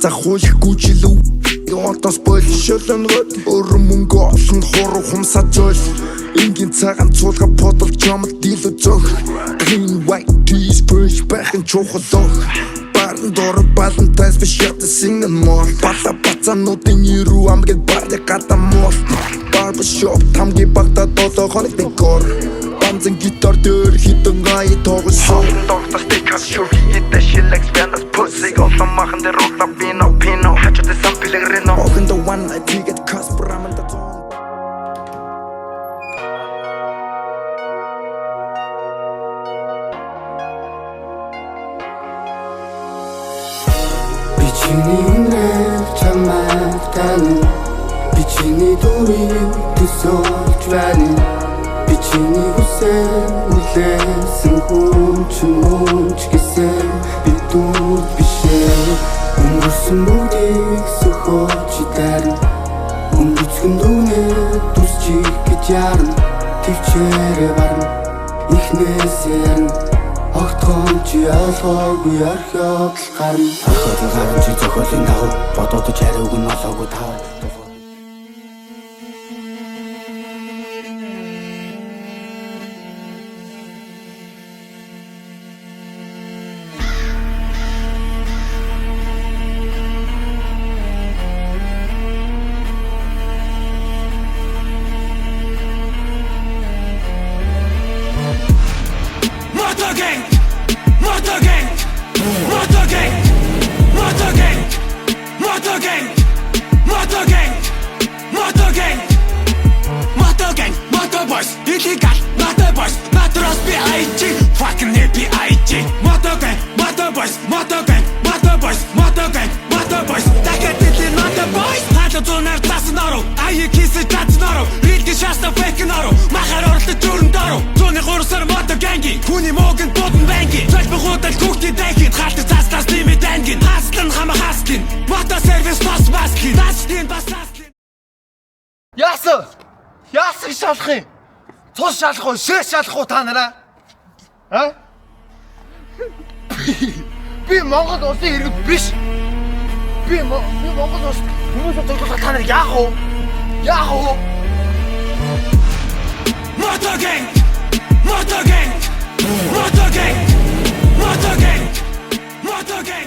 хуйлахгүй ч илүү Ятас болшолон гот Өрөн мөнгө олон хоруу хумсаа зөөл Ингийн цагаан цуулга подол чамд дилүү зөх Clean white tees fresh бахан чухал ох Барн дор балантайс биш ята сингэн мор Бата бацануудын ирүү амгэл барда гата мор Barbershop тамги багта додоо хоног декор Бамзан гитар дээр хитэн гай тоглосон Доктор стикас шүр хийдэ шилэкс бэндас pussy Олон махан дээр рокла пино Хачоте сам пилегрино Огын да one night ticket cost браман да тон Бичиний үнээр чамайг таних Бичиний дурыг төсөөлж байна Бичиний хүсэл үлээсэн хүн ч мөн ч гэсэн би дүр бишээ Өнгөрсөн бүгдийг сөхөөж дарна Өнгөцгөн дүүнээ дүрсчих гэж ярна Төвчээрээ барна ихнээсээ ярна Огтхон чи ойлгоогүй орхиод л гарна Орхиод л гарна чи зохиолын дагуу Бодоод ч хариуг нь олоогүй тав Яасан шалах юм? Цус шалах уу, шээ шалах уу та нараа? А? Би Монгол улсын иргэд биш. Би Монгол улс хүмүүсийн төлөвлөлт та нар яах вэ? Яах вэ? Мотоген! Мотоген! Мотоген! Мотоген! Мотоген!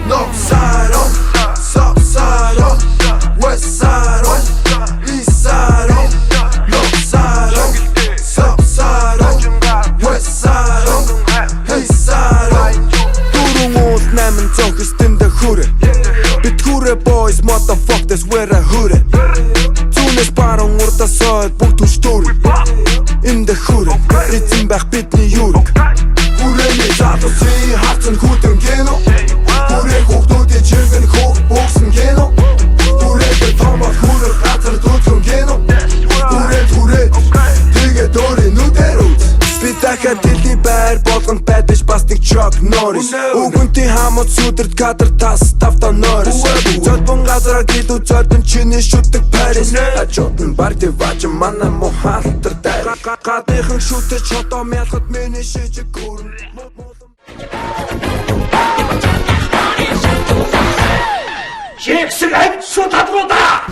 North side on, south side on, west side on, east side on, north side on, south side on, west side on, east side on. Дөрөв уул найман цогцтэн дэ хүрэ. Бит хүрэ boys motherfuck that's where I хүрэ. Түнэс баруун урда сойд бүгд түштөр. Энд хүрэ. Эзэн байх бидний юурэг. Хүрээний задусын хацсан хүтэн гэнэ. Хүрээ хүүхдүүдийн чиргэн хөөх боксын гэнэ. Хүрээ томор хүрээ газар дүүцэн гэнэ. Хүрээ тэгээ дөрийн нүдэр үз. Би дахиад дэлхий байр болгонд байдаж бас нэг Chuck Norris. Үгэнтийн хамт сүдэрд кадр тас тавта Norris. Зодбон газараар гэлүү зодон чиний шүтэг Paris. Ачотн барти вач манай мохалтар дай. Гадныхан шүтэж хотоо мялхад миний шижиг гүрэн. Жексэн амт шууд тадруудаа.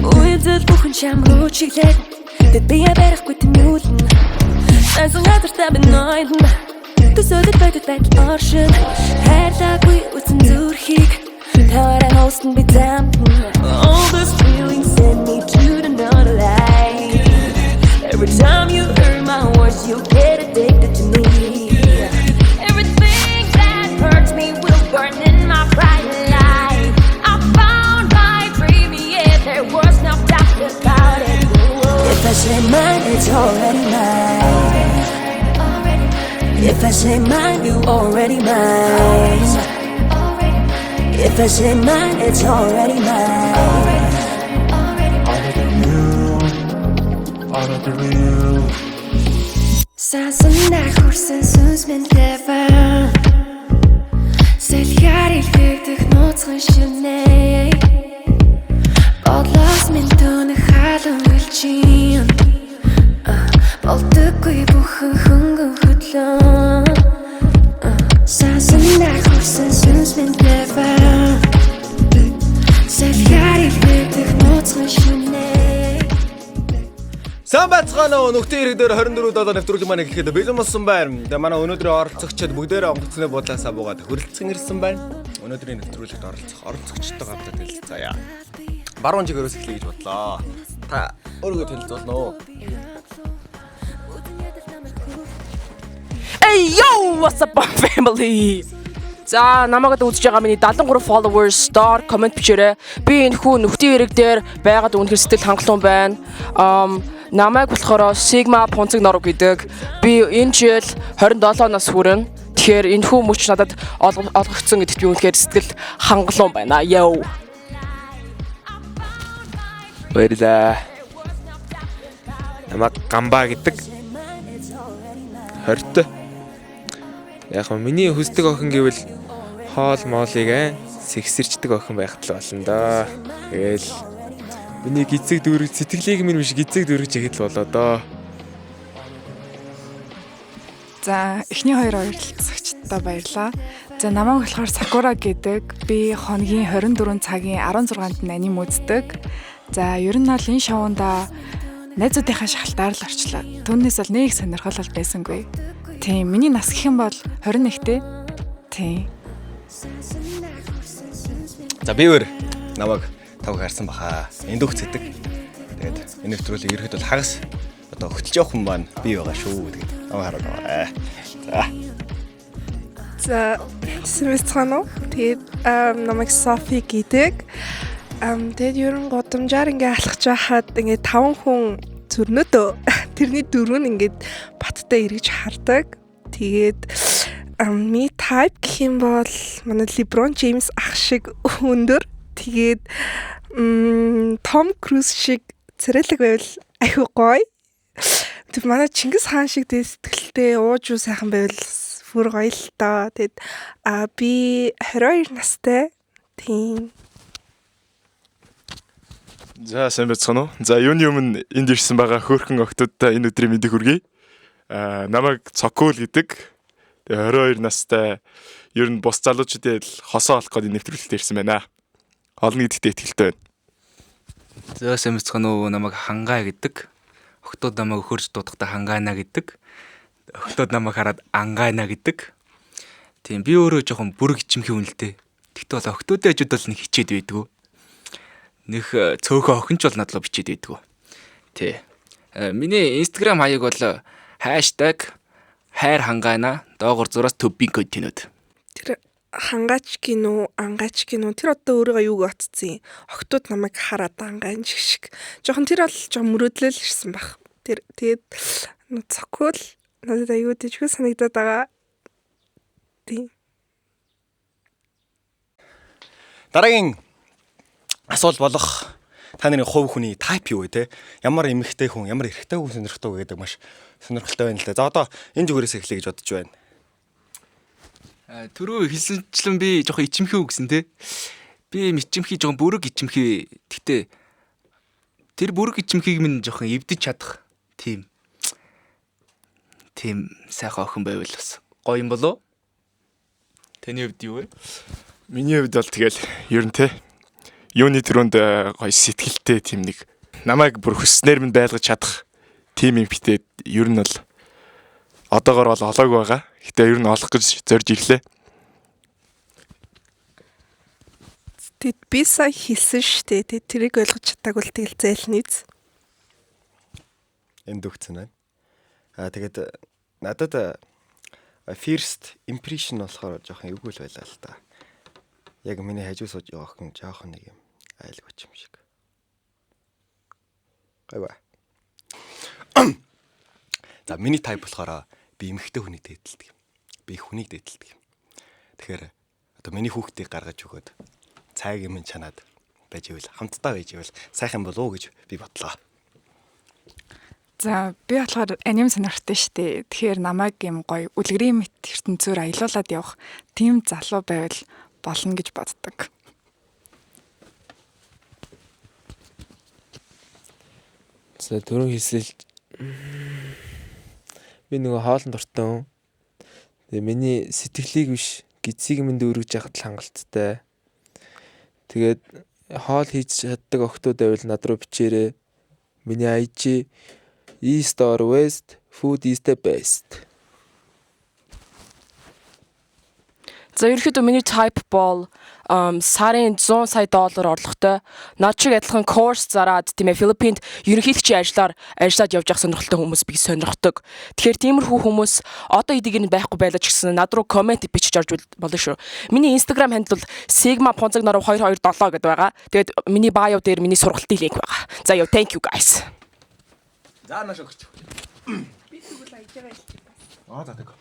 Үйлдэл бүхэн чам хөөчлээд тэд бие барихгүй тэмүүлэн Асан газартаа би нойлн Төсөөдөд байдаг байдал оршин Хайрлаагүй үтэн зүрхийг Таваараа хоостон би дампн All those feelings send me to another life Every time you hear my words you get addicted to me Everything that hurts me will burn in my bright light I found my dream, yeah, there was no doubt about it If I say mine, it's already mine If I say mine, you already mine If I say mine, it's already mine Сасандаа хүрсэн сүнс минь левэн Сэлхэр илгэдэг нууцхан шинэ Бодлоос минь төнөх халуун үлчин Болдоггүй бүхэн хөнгөн хөдлөн Сасандаа хүрсэн сүнс минь левэн Сэлхэр илгэдэг нууцхан шинэ Сайн байцгаана уу нөхдийн ирэг дээр 24/7 нэвтрүүлэг маань эхлэхэд бэлэн болсон байна. Тэгээ манай өнөөдрийн оролцогчид бүгдээрээ онгоцны бодлоосаа буугаад хөрөлцсөн ирсэн байна. Өнөөдрийн нэвтрүүлэгт оролцогчдоо гавтаа танилцаая. Баруун чигээрээс эхлэе гэж бодлоо. Та өөрийгөө танилцуулна уу? Hey yo, what's up family? За намайг үзэж байгаа миний 73 followers star comment бичээрэй. Би энэ хүн нөхдийн ирэг дээр байгаад үнэхээр сэтгэл хангалуун байна. Намайг болохоор Sigma Ponцэг Норов гэдэг. Би энэ жил 27 нас хүрэн. Тэгэхээр энэ хүн мөч надад олгогдсон гэдэгт би үнэхээр сэтгэл хангалуун байна. Yo. Баярлаа. Намайг Гамбаа гэдэг. 20-т. Яг нь миний хүсдэг охин гэвэл хоол моолыг сэгсэрчдэг охин байхад л болно доо. Тэгэл миний гизэг дүүрэг сэтгэлийг минь биш гизэг дүүрэг чихэд л болоо доо. За эхний хоёр оролцогчдод баярлаа. За намайг болохоор Сакура гэдэг. Би хоногийн 24 цагийн 16-нд аним үздэг. За ер нь бол энэ шоунда найзуудынхаа шалтгаалаар л орчлоо. Түүнээс бол нэг сонирхол байсангүй. Тийм миний нас гэх юм бол 21-тэй. Тийм. За би өөр намайг тав харсан баха. Энд өгцөдөг. Тэгээд энэ нэвтрүүлэг ерөөд бол хагас одоо хөтлж явах хүн маань би байгаа шүү гэдэг. Намайг хараад байгаа. За. За сэвэцгаано. Тэгээд намайг Софи гэдэг. Тэгээд ерөн годамжаар ингээ алхаж байхад ингээ 5 хүн зөрнөдөө тэрний 4 нь ингээ баттай эргэж хардаг. Тэгээд ми type гэх юм бол манай LeBron James ах шиг өндөр. Тэгээд Tom Cruise шиг царайлаг байвал аюу гоё. Тэг манай Чингис хаан шиг сэтгэлтэй ууж уу сайхан байвал бүр гоё л таа. Тэгэд би 22 настай. Тийм. За сайн байцгаана уу. За юуны өмнө энд ирсэн байгаа хөөрхөн охтуудтай энэ өдрийн мэндийг хүргэе. Намайг Цокуул гэдэг. Тэгээ 22 настай. Ер нь бус залуучуудад хосоо олох гээд нэвтрүүлэлт ирсэн байна. Олон нийтэд итгэлтэй байна. За сайн байцгаана уу. Намайг Хангай гэдэг. Охтууд намайг хөрж дуудахтаа Хангайна гэдэг. Охтууд намайг хараад Ангайна гэдэг. Тийм би өөрөө жоохон бүрэг ичимхий хүн л дээ. Тэгтээ бол охтуудын хажууд бол нэг хичээд байдгүй. Нөх цөөхөн охинч бол надлаа бичээд байдгүй. Тий. Миний Instagram хаяг бол #хайрхангайна доогор зураас төббин континууд. Тэр хангаач гинүү, ангаач гинүү тэр одоо өөрийгөө юу гоцсон юм. Охтууд намайг хараад ангайн шиг. Жохон тэр бол жоохон мөрөөдлөл ирсэн баг. Тэр тэгээд цокол надад аюу дэжгүй санагдаад байгаа. Тийм. Дараагийн асуулт болох та нарын хувь хүний type юу вэ те? Ямар эмэгтэй хүн, ямар эрэгтэй хүн сонирхдаг вэ гэдэг маш сонирхолтой байна л да. За одоо энэ зүгээрээс эхлэе гэж бодож байна. Түрүү хэлсэнчлэн би жоохон ичимхий үгсэн те. Би ичимхий жоохон бүрэг ичимхий. Гэтэ тэр бүрэг ичимхийг минь жоохон эвдэж чадах. Тийм сайхан охин байвал бас гоё юм болоо. Таны хувьд юу вэ? Миний хувьд бол тэгэл ер нь те юуны төрөнд гоё сэтгэлтэй тийм нэг намайг бүр хүснээр минь байлгаж чадах тийм юм битээ ер нь бол одоогор бол олоогүй байгаа. Гэтэ ер нь олох гэж зорж ирлээ. Тэд би сая хэлсэн штэ. Тэд тэрийг ойлгож чадаагүй л тэгэл зайлниз. Энд өгцөн байна. Тэгээд надад first impression болохоор жоохон эвгүй л байлаа л да. Яг миний хажуу сууж байгаа охин жоохон нэг юм айлгууч юм шиг. Гайваа. За миний type болохоор би эмэгтэй хүнийг дээдэлдэг юм. Би хүнийг дээдэлдэг юм. Тэгэхээр одоо миний хүүхдийг гаргаж өгөөд цайг юм чанаад байж ивэл хамтдаа байж ивэл сайхан болов уу гэж би бодлоо. За би болохоор аним сонирхтой штэ. Тэгэхээр намайг юм гоё үлгэрийн мэт ертөнцөөр аялуулад явах тийм залуу байвал болно гэж боддог. За түрүүн хэлсэл би нөгөө хоолн дуртай. Тэгээ миний сэтгэлийг биш гидсийг минь дөрвж яхад л хангалттай. Тэгээд хоол хийж чаддаг охтууд байвал над руу бичээрэй. Миний IG East or West, food is the best. За ерөөхдөө миний type бол сарын 100 сая доллар орлоготой над шиг адилхан course зараад тийм ээ Филиппинд ерөнхийлөгчийн ажиллаад явж явах сонирхолтой хүмүүс би сонирхдог. Тэгэхээр тиймэрхүү хүмүүс одоо эдийг нь байхгүй байлаа ч гэсэн над руу комент бичиж орж болно шүү. Миний Instagram handle бол sigma.227 гэдэг байгаа. Тэгээд миний bio дээр миний сургалтын линк байгаа. За яа thank you guys. За нааш өгч. Би тэгвэл аяжгаа хэлчих. За тэг.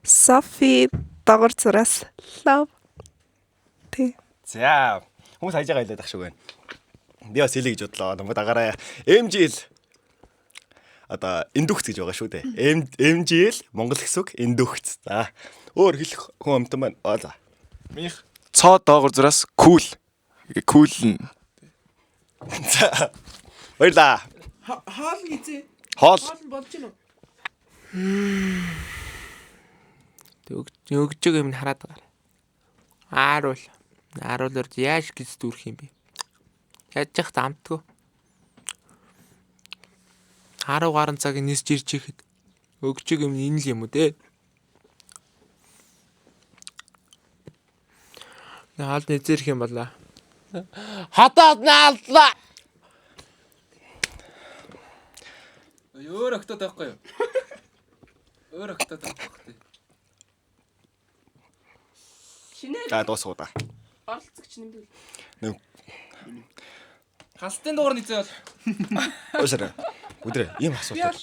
Софи дагвар зураас love. За хүмүүс хайж байгаа хэлээд ах шиг байна. Би бас хэлье гэж бодлоо. Намайг дагаараа MGL одоо индүхц гэж байгаа шүү дээ. MGL Монгол хэсэг индүхц. За өөр хэлэх хүн амтан байна. За. Минийх цоо доогор зураас cool. Cool. За. Баярлаа. Хоол гизээ. Хоол болж гинөө. Өгжөг юм хараад байгаа. Ааруулаар яаж гэж дүүрх юм бэ? Яаж яах амтгүй. 10 гаруй цаг нисж ирж ихэд өгжөг юм энэ л юм уу те? Наалд нэзэрх юм болоо. Хатаад нааллаа. Өөр өгтөд байхгүй юу? Өөр өгтөд байхгүй. За дуусгуу да. Оролцогч нэмдэл. Нэг Хастын дуур нийцээ бол. Өшөр. Өдрөө ийм асуудал.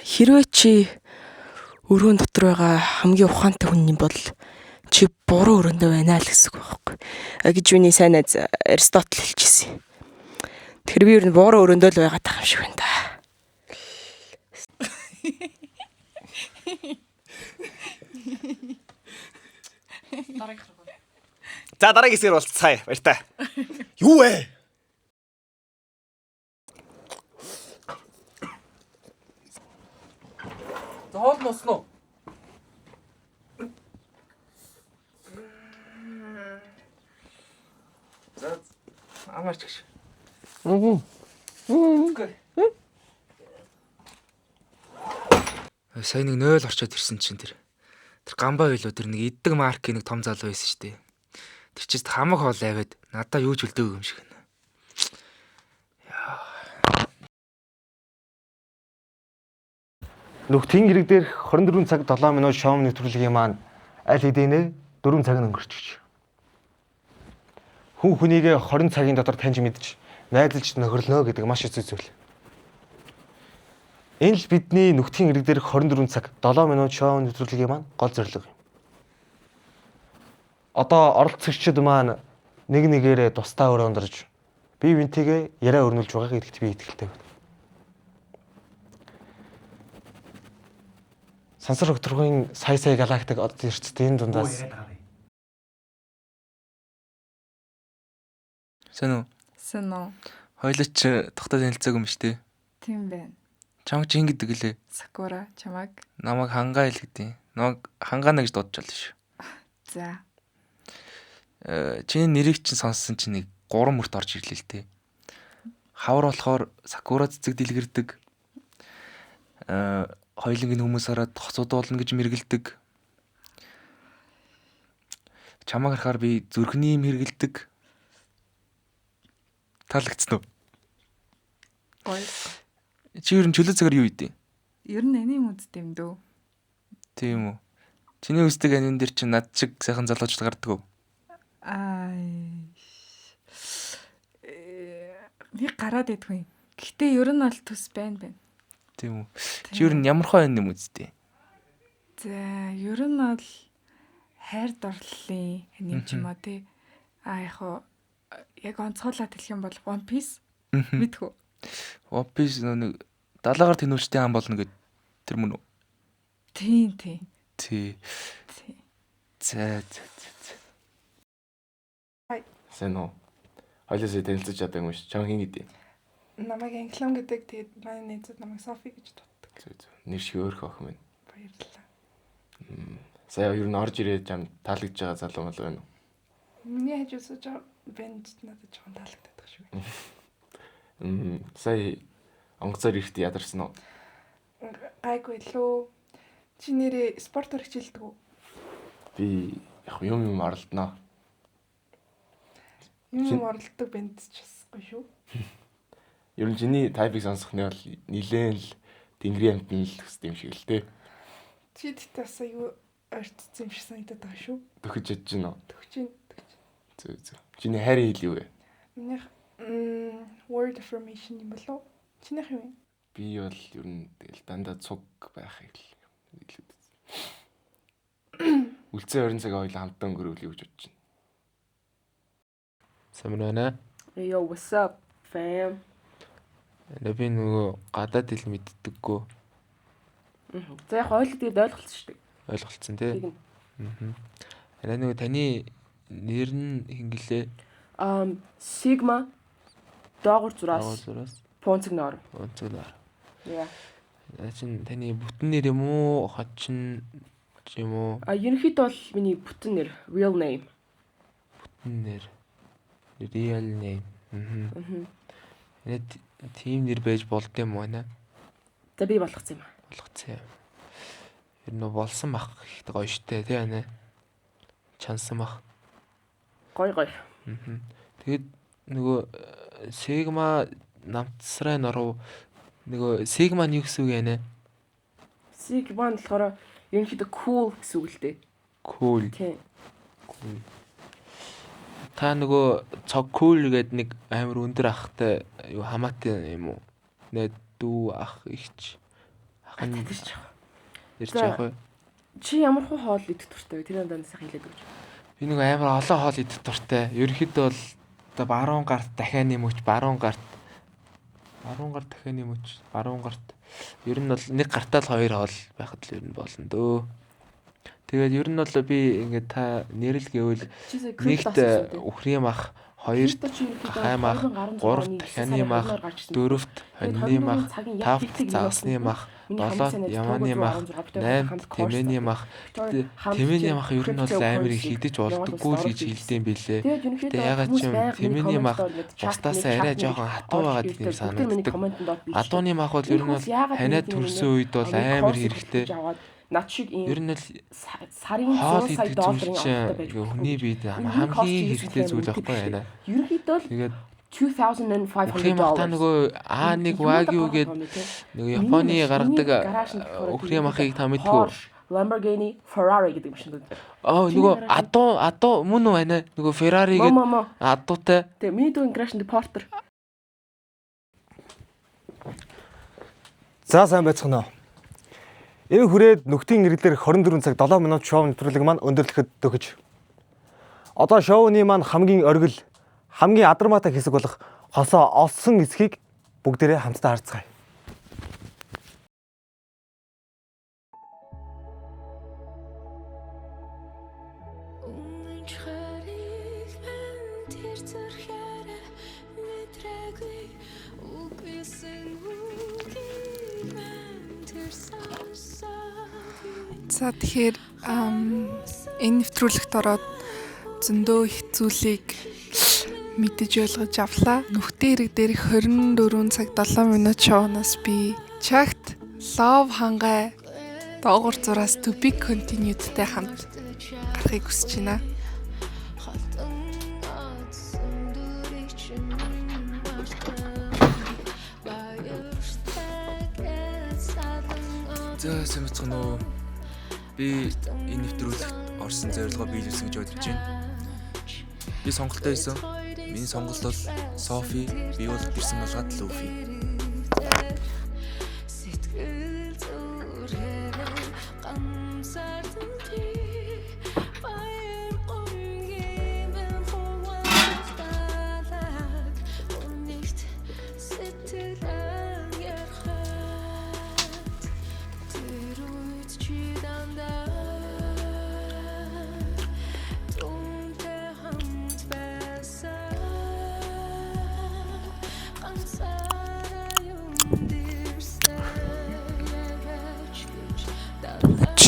Хэрвээ чи өрөөнд дотор байгаа хамгийн ухаантай хүн юм бол чи буруу өрөөндөө байна л гэсэн үг байхгүй. Гэж миний сайн найз Аристотель хэлчихсэн. Тэр би ер нь буруу өрөөндөө л байгаад байгаа юм шиг байна да. За дараагийн хэсгээр болцгаая. Баяртай. Юу вэ? За хоол мосноо. За амарч гэж. Сайн нэг 0 орчоод ирсэн чинь тэр гамбаа байлуу тэр нэг иддэг маркийн нэг том залуу байсан шүү дээ. Тэр чист хамаг хоол аваад надаа юу ч үлдээгүй юм шиг байна. Нүхтийн гэрэг дээр 24 цаг 7 минут шоу нэвтрүүлгийн маань аль хэдийнэ 4 цаг өнгөрчих. Хүн хүнийгээ 20 цагийн дотор таньж мэдж найзалж нөхөрлөнө гэдэг маш хэцүү зүйл. Энэ л бидний нүхтийн гэрэг дээр 24 цаг 7 минут шоу нэвтрүүлгийн маань гол зорилго юм. Одоо оролцогчид маань нэг нэгээрээ тусдаа өрөөндөрж бие бинтийгээ яриа өрнүүлж байгаа гэдэгт би итгэлтэй байна. Сансар хөгтөргийн сая галактик од эрчтдийн дундаас Сэн үү? Сэн үү? Хойлоч тогтоод танилцаагүй юм шүү дээ. Тийм байна. Чамд чин гэдэг лээ. Сакура чамаг. Намайг хангаа хэл гэдэг. Намайг хангаана гэж дуудаж байна шүү. За. чиний нэрийг чинь сонссон чинь нэг 3 мөрт орж ирлээ л тээ. Хавар болохоор Сакура цэцэг дэлгэрдэг. Хоёулангийн хүмүүс хараад хоцууд болно гэж мэргэлдэг. Чамаг харахаар би зүрхний юм хэргэлдэг. Таалагдсан уу? Гоё. Чи ер нь чөлөө цагаар юу хийдэ? Ер нь аним үздэг юм дөө. Тийм үү. Чиний үздэг аним дээр чинь над шиг сайхан залуучууд гардаг уу? Би гараад идэггүй. Гэхдээ ер нь бол төс байна. Тийм үү. Чи ер нь ямар хоо аним үздэг? За ер нь бол хайр дурлалын аним ч юм уу тий. Яг онцгойлоод хэлэх юм бол One Piece мэдхүү. One Piece нэг 70-аар тэнүүлчтэй хаан болно гэд тэр мөн үү? Тийм. Тий. За. Сайн уу? Хоёлоосоо танилцаж чаддаг юм шиг. Чам хин гэдэг. Намайг Англион гэдэг. Тэгээд манай найзууд намайг Софи гэж дууддаг. Нэр шиг өөрхөн охин байна. Баярлалаа. Сая ер нь орж ирээд чам таалагдж байгаа залуу мал байна уу? Миний хажуу сууж байгаа бэнд надад жоохон таалагддаг шүү. Сая онгоцоор ирт ядарсан уу? Гайгүй лөө. Чи нэрээ спортоор хичээлдэг үү? Би яг юм оролдноо. Юм оролддог бэнд ч басгүй шүү. Ер нь чиний тайпыг сонсохны бол нилээн л тэнгэрийн амтны л төстэй юм шиг л дээ. Чи тэгтээ бас аюу ойртсон юм шиг санагдаад байгаа шүү. Төхөж ядж гинөө. Төгч. Зөв. Чиний хайрын хэл юу вэ? Минийх word affirmation юм болов? Чинийх юу вэ? Би бол ер нь тэгэл дандаа цуг байхыг л хэлээд. Үлцэн 20 цаг хоёул хамтдаа өнгөрөөлөе гэж бодож байна. Самар байна. Yo, what's up, fam? Би нөгөө гадаад хэл мэддэггүй. За яг ойлголтыг ойлголцсон шүү дээ. Ойлголцсон тий. Нөгөө таны нэр нь хингэлээ? Sigma доогуур зураас. Пунцэг нор. Яа. Чин таны бүтэн нэр юм уу? Хочин юм уу? Ерөнхийдөө бол миний бүтэн нэр, real name. Бүтэн нэр. Real name. Тийм нэр байж болд юм уу нэ? За би болгоцсон юм. Болгоцсон юм. Ер нь болсон бах ихтэй гоё штэ тий анаа. Чансан бах. Гоё. Тэгээд нөгөө Sigma намтсраа норов нөгөө Sigma нь юу гэсэн үг яана? Sigma нь болохоор ерөнхийдөө cool гэсэн үг л дээ. Cool. Тийм. Та нөгөө цог cool гэдэг нэг амар өндөр ахтай юу хамаатай юм уу? Нэ дүү ах ихч. Ахын ирж яах вэ? Чи ямар хуу хоол идэх дуртай вэ? Тэр надад сайхан хэлээд өгч. Би нэг амар олон хоол идэх дуртай. Ерөнхийдөө бол баруун гарт дахианы мөч, баруун гарт дахианы мөч, баруун гарт. Ер нь бол нэг гартаа л хоёр хоол байхад л ер нь болно дөө. Тэгээд ер нь бол би ингээд та нэрэл гэвэл нэгт үхрийн мах, хоёрт хай мах, гуравт дахианы мах, дөрөвт хоньны мах, тавт загасны мах, долоот ямааны мах, найнт тэмээний мах. Тэмээний мах ер нь бол амар их идэж болдоггүй л гэж хэлдэм билээ. Гэтэ ягаад ч юм тэмээний мах бусдаас арай жоохон хатуу байгаад юм санагддаг. Адууны мах бол ер нь бол ханиад төрсөн үед бол амар хэрэгтэй. Над шиг ийм ер нь л сарын 100 сая долларын авдаг байж хүний биед хамгийн хэрэгтэй зүйл байхгүй байна. Ерөнхийдөө тэгээд $2,500 та нөгөө A1 Wagyu гэдэг нөгөө Японы гаргадаг өхрийн махыг та мэдгүй. Lamborghini, Ferrari гэдэг машин дээр. Нөгөө адуу мөн үү байна? Нөгөө Ferrari гэдэг адуутай. Тэгээ миний дүү Crash Reporter. За сайн байцгаана уу. Энэ хүрээд нөхдийн иргэлээр 24 цаг 7 минут шоу нэвтрүүлэг маань өндөрлөхөд төгөж. Одоо шоуны маань хамгийн оргил, хамгийн адармаатай хэсэг болох хосоо олсон эсхийг бүгдээрээ хамтдаа харцгаая. За тэгэхээр энэ нэвтрүүлэгт ороод зөндөө их зүйлийг мэдэж ойлгож авлаа. Нүхтэн хэрэг дээрх 24 цаг 7 минут шоунаас би чагт Love хангай доогуур зураас To Be Continued-тэй хамт гарахыг хүсэж байна. За сайн бацхан уу. Би энэ нэвтрүүлэгт орсон зорилгоо биелүүлсэн гэж бодож байна. Би сонголтоо хийсэн. Миний сонголт бол Софи, би бол гэрсэн болгоод Луфи.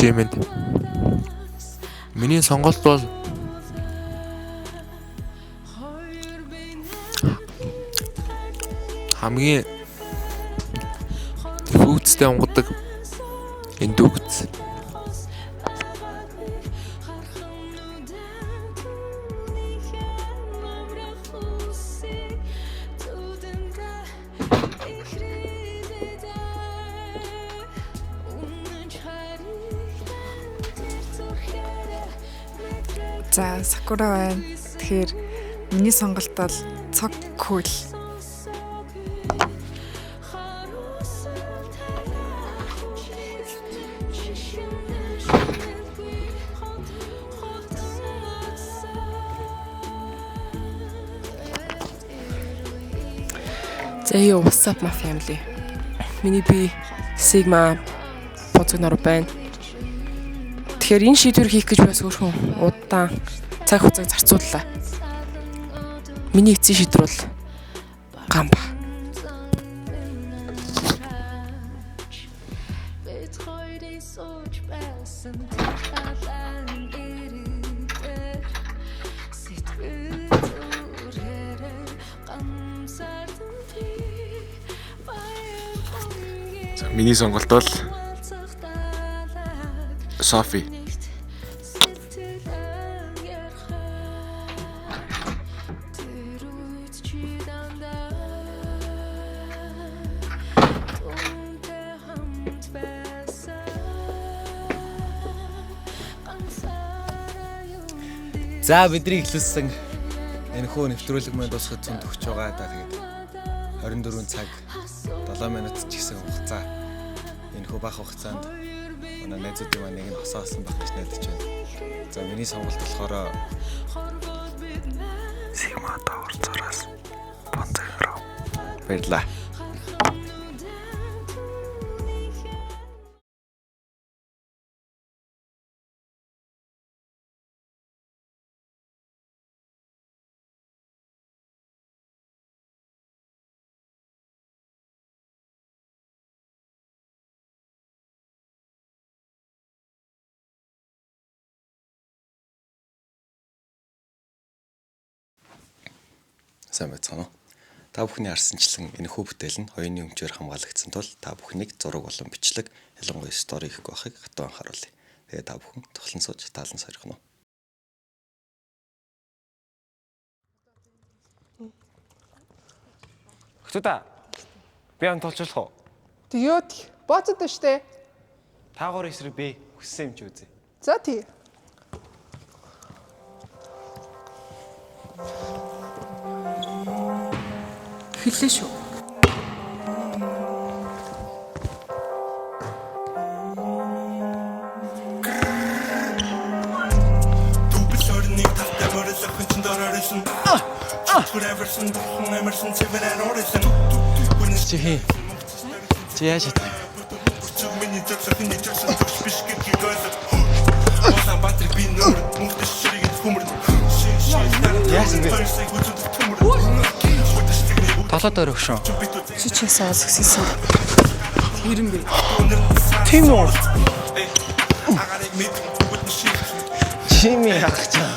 Чимэнд. Миний сонголт бол хамгийн фүүцтэй онгодог эндүгц. За Сакура байна. Тэгэхээр миний сонголт бол цог кул. За ёо, what's up my family? Миний би Sigma Potsdam байна. Тэгэхээр энэ шийдвэр хийх гэж бас өөрхөн удаан цаг хугацааг зарцууллаа. Миний эцсийн шийдвэр бол гамба. Миний сонголт бол Софи. За бидний эхлүүлсэн энэ хөө нэвтрүүлэг маань дуусахад зүүн төгсөж байгаа да. Тэгээд 24 цаг 7 минут ч гэсэн хугацаа. Энэ хөө бага хугацаанд манай найзуудын маань нэг нь хосоосон баг гэж найдаж байна. За миний сонголт болохоор Sigma доогуур зураас Понцгороо. Баярлаа. Сайн байцгаана уу. Та бүхний харсанчлан энэ хүү бүтээл нь хоёрын өмчөөр хамгаалагдсан тул та бүхнийг зураг болон бичлэг ялангуяа стори хийх байхыг хатуу анхааруулъя. Тэгээ та бүхэн тоглон сууж таалан сойрох нь. Хөтөдөө би ам толчлох уу? Тэгээд боцод штэ. Таагаар эсрэг би хүссэн юм чи үзье. За тий. Хэллээ шүү. Чи яаж чадах? Талаад өрөвшөн. Чи ч ясаа сэгсэсэн. Хэрэм бэ? Тийм үү? Чими яах чам.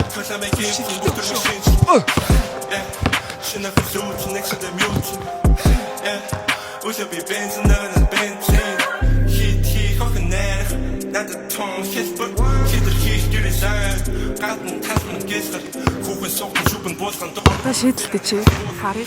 Та шийдэлтэй чи харъя.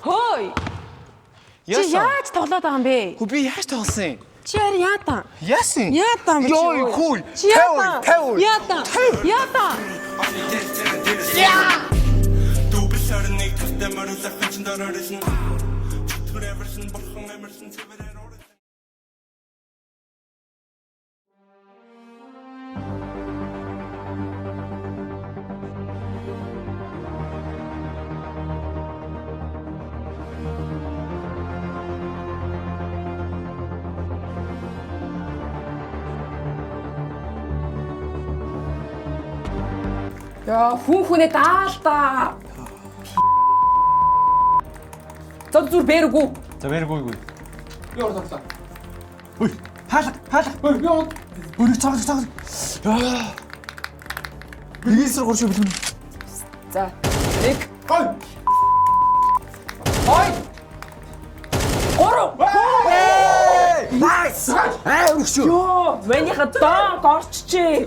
Хөөй. Чи яаж тоглоод байгаа юм бэ? Хөө би яаж тоглосон юм? Чи яатан? Яасан? Яатан би. Йой, cool. Чи яатан? Яатан. Яатан. Яа, хүнээ даалтаа. Зүр бэргүү. За бэргүүгүй. Би ордоглоо. Ой, хаалга. Ой, ёо. Өрөг цагаал. Яа. Нэгээс гурш бэлгэн. За, нэг. Ой. Ой. Оро. Найс. Өргөш. Ёо, миний хатаа горччээ.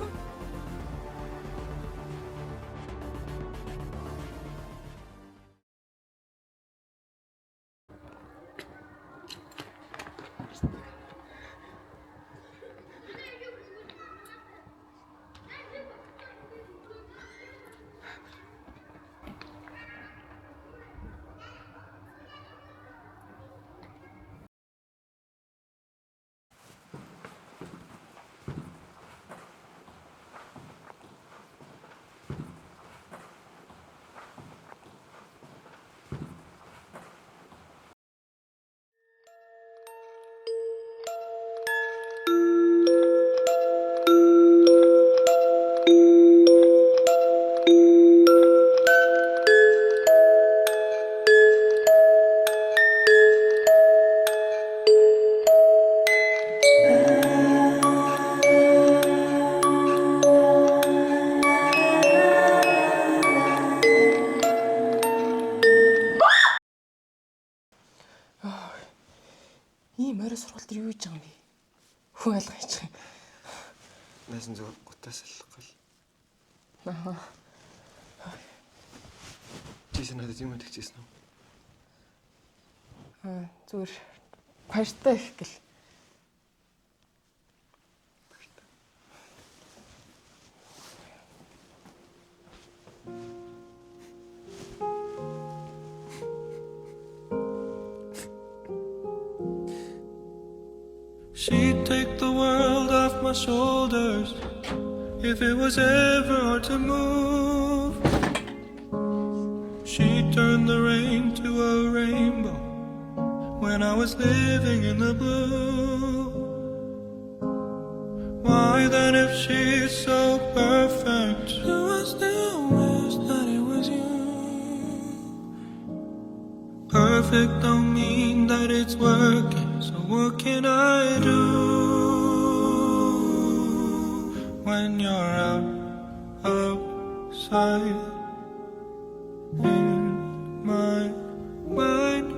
Ийм орой сургалт юу хийж байгаа юм бэ? Хөө ялгаач. Насан зөв гутаас алхах. Аа. Чисээ надад юм тэгчихсэн үү? Зүгээр баяртай их гэл. She'd take the world off my shoulders if it was ever hard to move. She'd turn the rain to a rainbow when I was living in the blue. Why then, if she's so perfect, do I still wish that it was you? Perfect don't mean that it's working, so what can I do when you're outside in my mind?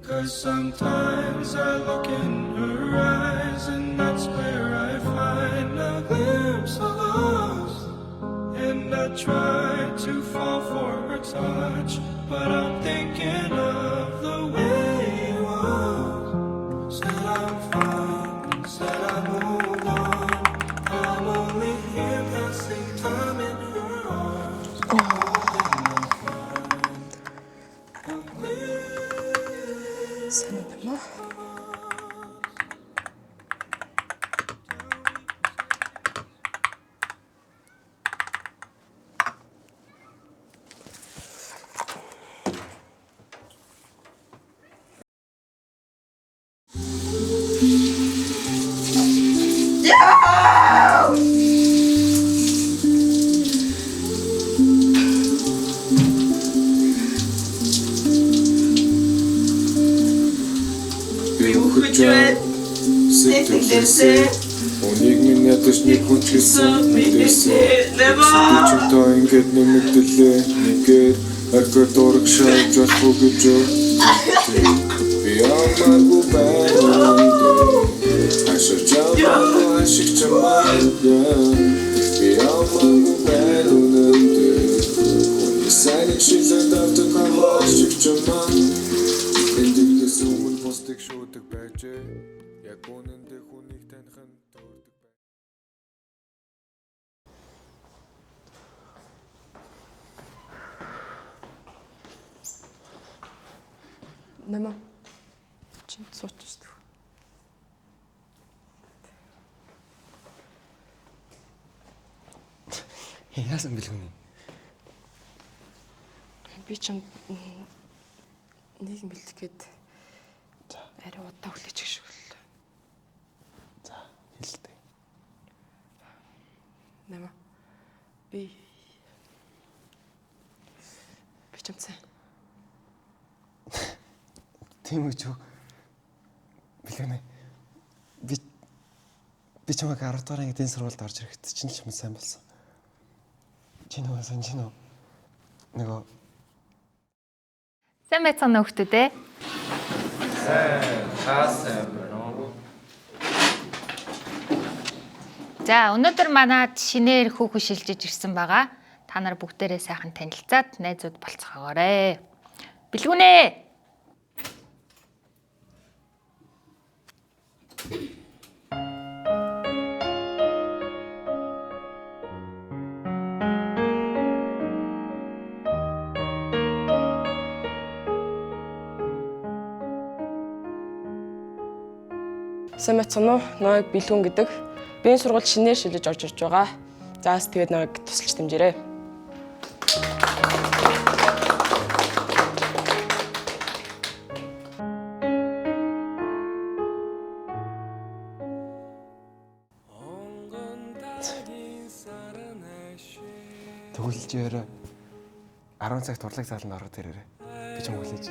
'Cause sometimes I look in her eyes and that's where I find a glimpse of us. And I try to fall for her touch, but I'm thinking of the way it was. Said I'm fine, said I moved on. I'm only here passing time in her arms. Санагдана. мэдээсээ Унийг минь ядаж нэг хүчсэн мэдээсээ Чимтоо ингээд нэмэгдэлээ нэгээр Аргад дураг шааж болохгүй гэж би амаагүй байна Ашигчамаа ашигчамаа би амаагүй байна Сайн шилэн давтаг хамаа ашигчамаа Эндээс өмнө постыг шуудаг байжээ Яг үнэндээ хүнийг таних нь төрдөг бай Нама. Чин сууч. Яасан бэлгүнэ? Би ч нэг бэлдэх гээд арай удаа хүлээж гэх шиг л. За, хэлдэг. Нама. Би ч юм сайн. Тийм үү? Бэлгүнэ. Би чамайг 10 дугаар ангидын сургуульд орж ирэхэд чинь л юм сайн болсон. Чи нөгөө санаж байна уу? Нөгөө Сайн байцгаана хүүхдүүд ээ. сайн байна уу? За өнөөдөр манад шинээр хүүхэн шилжиж ирсэн байгаа. Та нар бүгдээрээ сайхан танилцаад найзууд болцоогоорой. Бэлгүнэ. Сайн байцгаана уу? Ноёг Бэлгүн гэдэг. Би энэ сургуульд шинээр шилжиж орж ирж байгаа. Заас тэгээд ноёг тусалж дэмжээрэй. төгөлж ярэ 10 цагт урлаг зааланд ороод ирээрэй. Би ч юм хүлээж.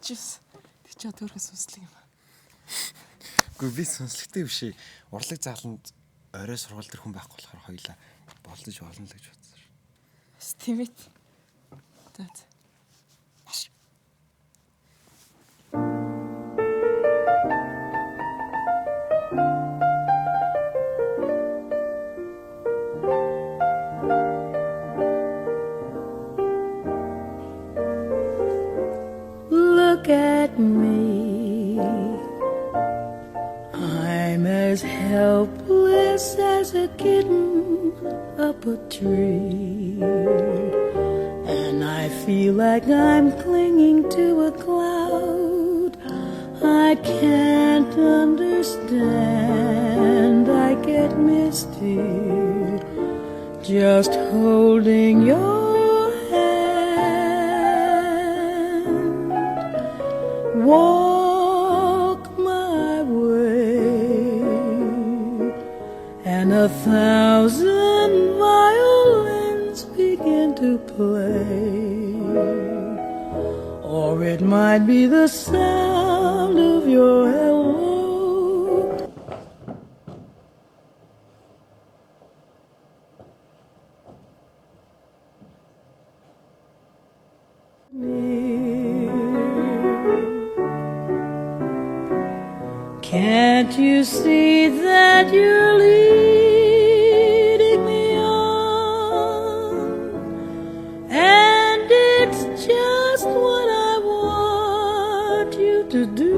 Ачис. Тэг чи өөрөөс сүнслэг юм аа. Гэхдээ би сүнслэгтэй биш ээ. Урлаг зааланд орой сургууль дээр хүн байхгүй болохоор хоёлаа болдож болно л гэж бодсон шүү. Стимит. За. Look at me, I'm as helpless as a kitten up a tree, and I feel like I'm clinging to a cloud. I can't understand, I get misty just holding your walk my way, and 1,000 violins begin to play. It might be the sound of your hello. Can't you see that you're leading me on? And it's just what I want you to do.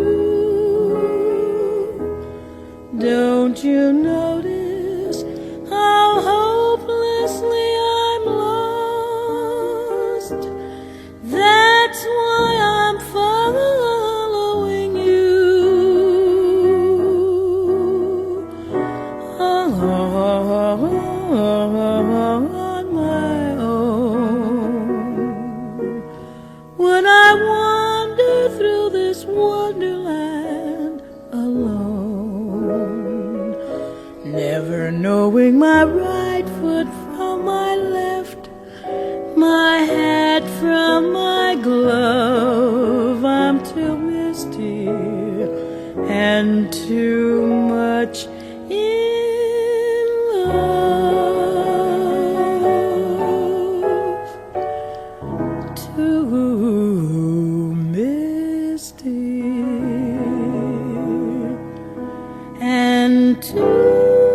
Don't you notice how hopelessly I'm lost? That's why I'm following you. On my own. When I wander through this wonderland alone, never knowing my right foot from my left, my hat from my glove, I'm too misty and too much in love, too misty. 'And too